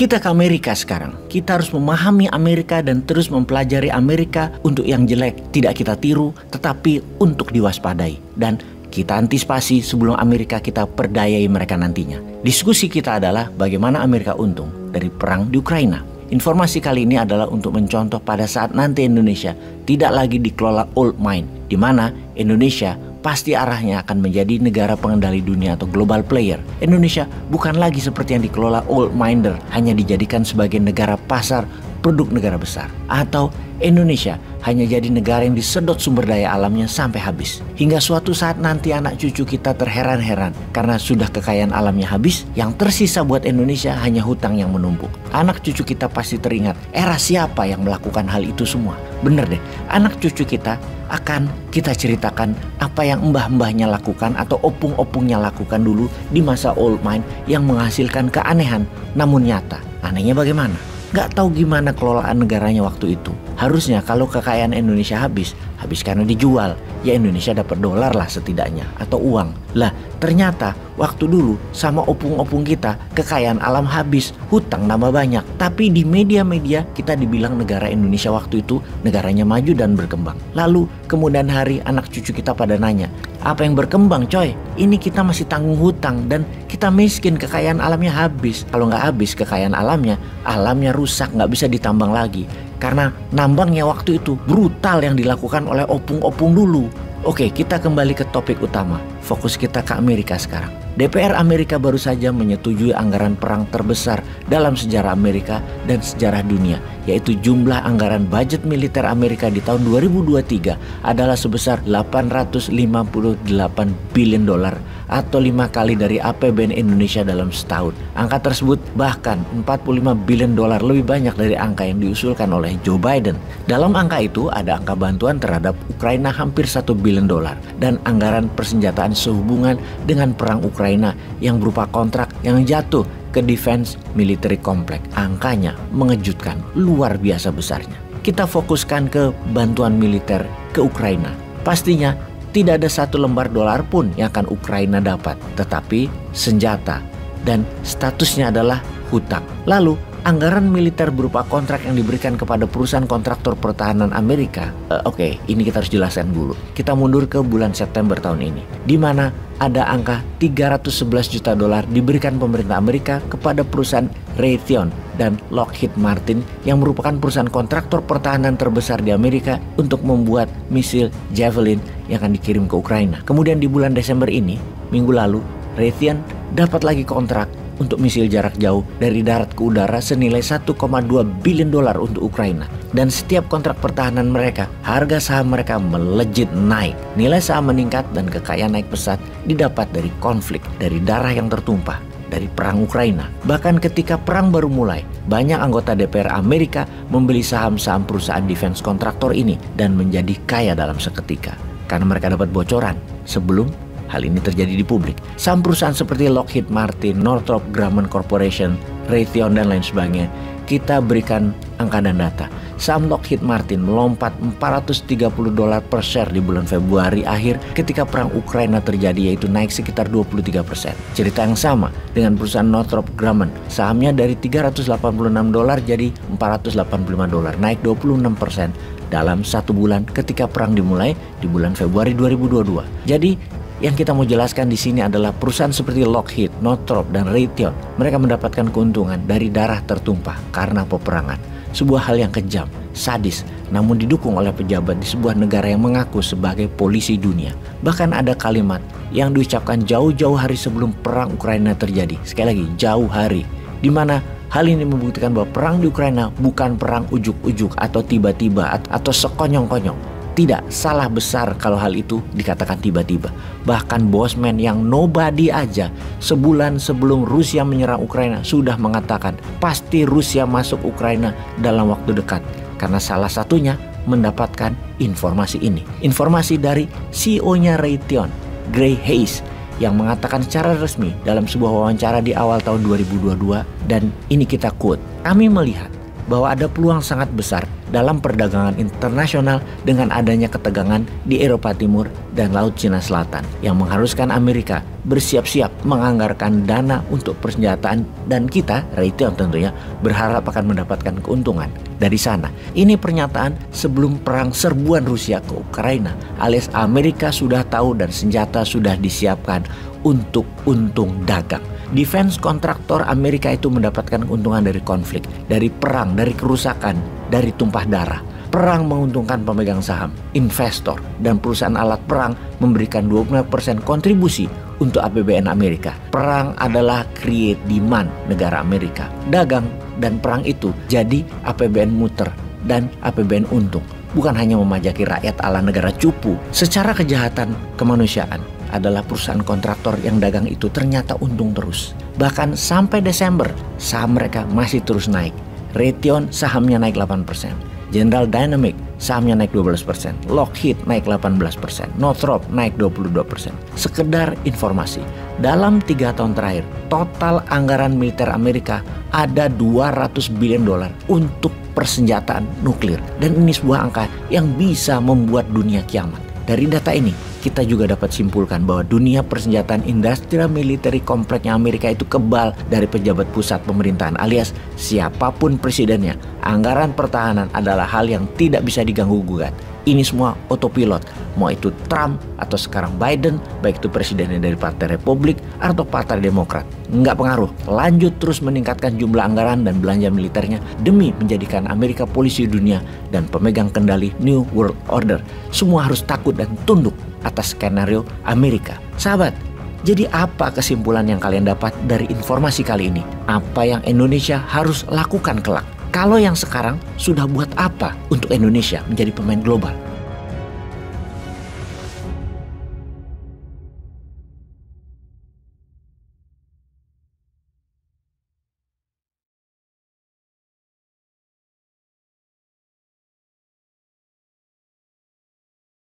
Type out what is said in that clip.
Kita ke Amerika sekarang. Kita harus memahami Amerika dan terus mempelajari Amerika untuk yang jelek tidak kita tiru, tetapi untuk diwaspadai. Dan kita antisipasi sebelum Amerika kita perdayai mereka nantinya. Diskusi kita adalah bagaimana Amerika untung dari perang di Ukraina. Informasi kali ini adalah untuk mencontoh pada saat nanti Indonesia tidak lagi dikelola old mind, di mana Indonesia pasti arahnya akan menjadi negara pengendali dunia atau global player. Indonesia bukan lagi seperti yang dikelola old minder, hanya dijadikan sebagai negara pasar produk negara besar. Atau Indonesia hanya jadi negara yang disedot sumber daya alamnya sampai habis. Hingga suatu saat nanti anak cucu kita terheran-heran karena sudah kekayaan alamnya habis, yang tersisa buat Indonesia hanya hutang yang menumpuk. Anak cucu kita pasti teringat, era siapa yang melakukan hal itu semua. Bener deh, anak cucu kita akan kita ceritakan apa yang mbah-mbahnya lakukan atau opung-opungnya lakukan dulu di masa old mind yang menghasilkan keanehan namun nyata. Anehnya bagaimana? Gak tahu gimana kelolaan negaranya waktu itu. Harusnya kalau kekayaan Indonesia habis karena dijual. Ya Indonesia dapat dolar lah setidaknya atau uang. Lah ternyata waktu dulu sama opung-opung kita kekayaan alam habis, hutang nambah banyak. Tapi di media-media kita dibilang negara Indonesia waktu itu negaranya maju dan berkembang. Lalu kemudian hari anak cucu kita pada nanya, apa yang berkembang coy? Ini kita masih tanggung hutang dan kita miskin, kekayaan alamnya habis. Kalau nggak habis kekayaan alamnya rusak, nggak bisa ditambang lagi. Karena nambangnya waktu itu brutal yang dilakukan oleh opung-opung dulu. Oke, kita kembali ke topik utama. Fokus kita ke Amerika sekarang. DPR Amerika baru saja menyetujui anggaran perang terbesar dalam sejarah Amerika dan sejarah dunia, yaitu jumlah anggaran budget militer Amerika di tahun 2023 adalah sebesar 858 billion dolar atau 5 kali dari APBN Indonesia dalam setahun. Angka tersebut bahkan 45 billion dolar lebih banyak dari angka yang diusulkan oleh Joe Biden. Dalam angka itu ada angka bantuan terhadap Ukraina hampir 1 billion dolar dan anggaran persenjataan sehubungan dengan perang Ukraina yang berupa kontrak yang jatuh ke Defense Military Complex. Angkanya mengejutkan, luar biasa besarnya. Kita fokuskan ke bantuan militer ke Ukraina. Pastinya tidak ada satu lembar dolar pun yang akan Ukraina dapat, tetapi senjata dan statusnya adalah hutang. Lalu anggaran militer berupa kontrak yang diberikan kepada perusahaan kontraktor pertahanan Amerika. Oke, ini kita harus jelaskan dulu. Kita mundur ke bulan September tahun ini, di mana ada angka 311 juta dolar diberikan pemerintah Amerika kepada perusahaan Raytheon dan Lockheed Martin yang merupakan perusahaan kontraktor pertahanan terbesar di Amerika untuk membuat misil Javelin yang akan dikirim ke Ukraina. Kemudian di bulan Desember ini, minggu lalu, Raytheon dapat lagi kontrak untuk misil jarak jauh dari darat ke udara senilai 1,2 billion dolar untuk Ukraina. Dan setiap kontrak pertahanan mereka, harga saham mereka melejit naik. Nilai saham meningkat dan kekayaan naik pesat didapat dari konflik, dari darah yang tertumpah, dari perang Ukraina. Bahkan ketika perang baru mulai, banyak anggota DPR Amerika membeli saham-saham perusahaan defense kontraktor ini dan menjadi kaya dalam seketika. Karena mereka dapat bocoran sebelum hal ini terjadi di publik. Saham perusahaan seperti Lockheed Martin, Northrop Grumman Corporation, Raytheon dan lain sebagainya, kita berikan angka dan data. Saham Lockheed Martin melompat 430 dolar per share di bulan Februari akhir ketika perang Ukraina terjadi, yaitu naik sekitar 23%. Cerita yang sama dengan perusahaan Northrop Grumman, sahamnya dari 386 dolar jadi 485 dolar, naik 26% dalam satu bulan ketika perang dimulai di bulan Februari 2022. Jadi yang kita mau jelaskan di sini adalah perusahaan seperti Lockheed, Northrop, dan Raytheon. Mereka mendapatkan keuntungan dari darah tertumpah karena peperangan. Sebuah hal yang kejam, sadis, namun didukung oleh pejabat di sebuah negara yang mengaku sebagai polisi dunia. Bahkan ada kalimat yang diucapkan jauh-jauh hari sebelum perang Ukraina terjadi. Sekali lagi, jauh hari. Di mana hal ini membuktikan bahwa perang di Ukraina bukan perang ujuk-ujuk atau tiba-tiba atau sekonyong-konyong. Tidak, salah besar kalau hal itu dikatakan tiba-tiba. Bahkan bosman yang nobody aja sebulan sebelum Rusia menyerang Ukraina sudah mengatakan pasti Rusia masuk Ukraina dalam waktu dekat. Karena salah satunya mendapatkan informasi ini. Informasi dari CEO-nya Raytheon, Gray Hayes, yang mengatakan secara resmi dalam sebuah wawancara di awal tahun 2022, dan ini kita quote, "Kami melihat bahwa ada peluang sangat besar dalam perdagangan internasional dengan adanya ketegangan di Eropa Timur dan Laut Cina Selatan yang mengharuskan Amerika bersiap-siap menganggarkan dana untuk persenjataan, dan kita, Raytheon tentunya, berharap akan mendapatkan keuntungan dari sana. Ini pernyataan sebelum perang serbuan Rusia ke Ukraina, alias Amerika sudah tahu dan senjata sudah disiapkan untuk untung dagang. Defense kontraktor Amerika itu mendapatkan keuntungan dari konflik, dari perang, dari kerusakan, dari tumpah darah. Perang menguntungkan pemegang saham, investor, dan perusahaan alat perang memberikan 20% kontribusi untuk APBN Amerika. Perang adalah create demand negara Amerika. Dagang dan perang itu jadi APBN muter dan APBN untung. Bukan hanya memajaki rakyat ala negara cupu. Secara kejahatan kemanusiaan adalah perusahaan kontraktor yang dagang itu ternyata untung terus. Bahkan sampai Desember, saham mereka masih terus naik. Raytheon sahamnya naik 8%. General Dynamics sahamnya naik 12%. Lockheed naik 18%. Northrop naik 22%. Sekedar informasi, dalam 3 tahun terakhir, total anggaran militer Amerika ada 200 billion dolar untuk persenjataan nuklir. Dan ini sebuah angka yang bisa membuat dunia kiamat. Dari data ini, kita juga dapat simpulkan bahwa dunia persenjataan industrial military kompleknya Amerika itu kebal dari pejabat pusat pemerintahan, alias siapapun presidennya. Anggaran pertahanan adalah hal yang tidak bisa diganggu-gugat. Ini semua autopilot, mau itu Trump atau sekarang Biden, baik itu presidennya dari Partai Republik atau Partai Demokrat. Nggak pengaruh, lanjut terus meningkatkan jumlah anggaran dan belanja militernya demi menjadikan Amerika polisi dunia dan pemegang kendali New World Order. Semua harus takut dan tunduk atas skenario Amerika. Sahabat, jadi apa kesimpulan yang kalian dapat dari informasi kali ini? Apa yang Indonesia harus lakukan kelak? Kalau yang sekarang sudah buat apa untuk Indonesia menjadi pemain global?